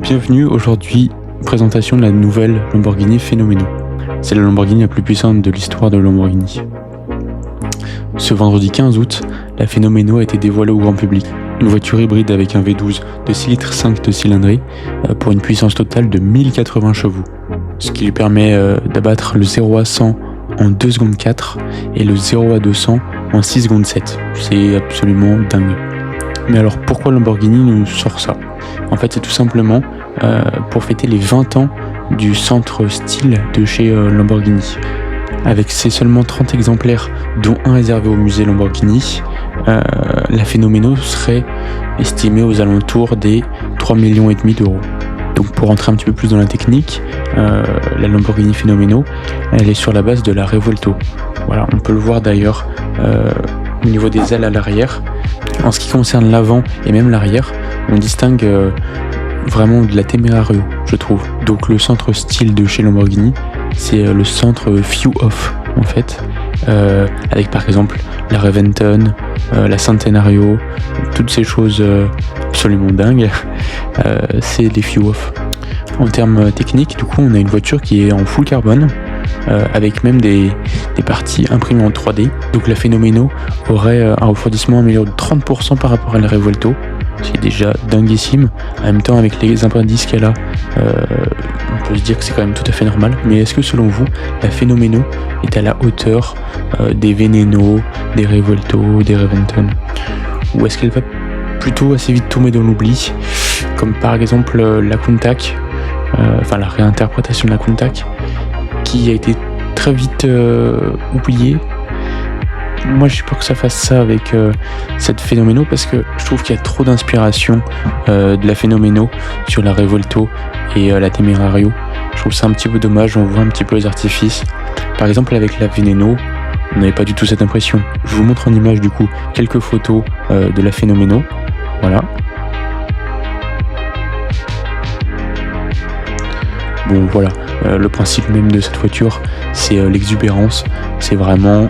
Bienvenue aujourd'hui, présentation de la nouvelle Lamborghini Fenomeno. C'est la Lamborghini la plus puissante de l'histoire de Lamborghini. Ce vendredi 15 août, la Fenomeno a été dévoilée au grand public. Une voiture hybride avec un V12 de 6 litres 5 de cylindrée pour une puissance totale de 1080 chevaux. Ce qui lui permet d'abattre le 0 à 100 en 2 secondes 4 et le 0 à 200 en 6 secondes 7. C'est absolument dingue. Mais alors pourquoi Lamborghini nous sort ça ? En fait, c'est tout simplement pour fêter les 20 ans du centre style de chez Lamborghini. Avec ses seulement 30 exemplaires, dont un réservé au musée Lamborghini, la Fenomeno serait estimée aux alentours des 3,5 millions d'euros. Donc pour rentrer un petit peu plus dans la technique, la Lamborghini Fenomeno, elle est sur la base de la Revuelto. Voilà, on peut le voir d'ailleurs au niveau des ailes à l'arrière. En ce qui concerne l'avant et même l'arrière, on distingue vraiment de la Temerario, je trouve. Donc le centre style de chez Lamborghini, c'est le centre Few Off en fait, avec par exemple la Reventon, la Centenario, toutes ces choses absolument dingues, c'est les Few Off. En termes techniques, du coup, on a une voiture qui est en full carbone, avec même des parties imprimées en 3D. Donc la Fenomeno aurait un refroidissement amélioré de 30% par rapport à la Revuelto, ce qui est déjà dinguissime. En même temps, avec les indices qu'elle a, on peut se dire que c'est quand même tout à fait normal. Mais est-ce que selon vous, la Fenomeno est à la hauteur des Veneno, des Revuelto, des Reventon, ou est-ce qu'elle va plutôt assez vite tomber dans l'oubli, comme par exemple la Countach, la réinterprétation de la Countach, qui a été très vite oubliée. Moi, j'ai peur que ça fasse ça avec cette Fenomeno, parce que je trouve qu'il y a trop d'inspiration de la Fenomeno sur la Revuelto et la Temerario. Je trouve ça un petit peu dommage, on voit un petit peu les artifices. Par exemple, avec la Veneno, on n'avait pas du tout cette impression. Je vous montre en image du coup quelques photos de la Fenomeno. Voilà. Bon voilà, le principe même de cette voiture, c'est l'exubérance, c'est vraiment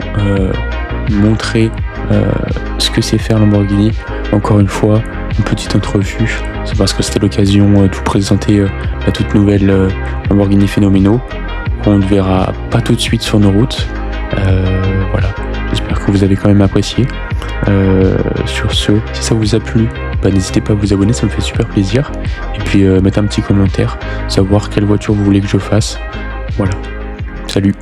montrer ce que c'est faire Lamborghini. Encore une fois, une petite entrevue, c'est parce que c'était l'occasion de vous présenter la toute nouvelle Lamborghini Fenomeno, qu'on ne verra pas tout de suite sur nos routes. Voilà, j'espère que vous avez quand même apprécié. Sur ce, si ça vous a plu, n'hésitez pas à vous abonner, ça me fait super plaisir. Et puis mettre un petit commentaire, savoir quelle voiture vous voulez que je fasse. Voilà, salut.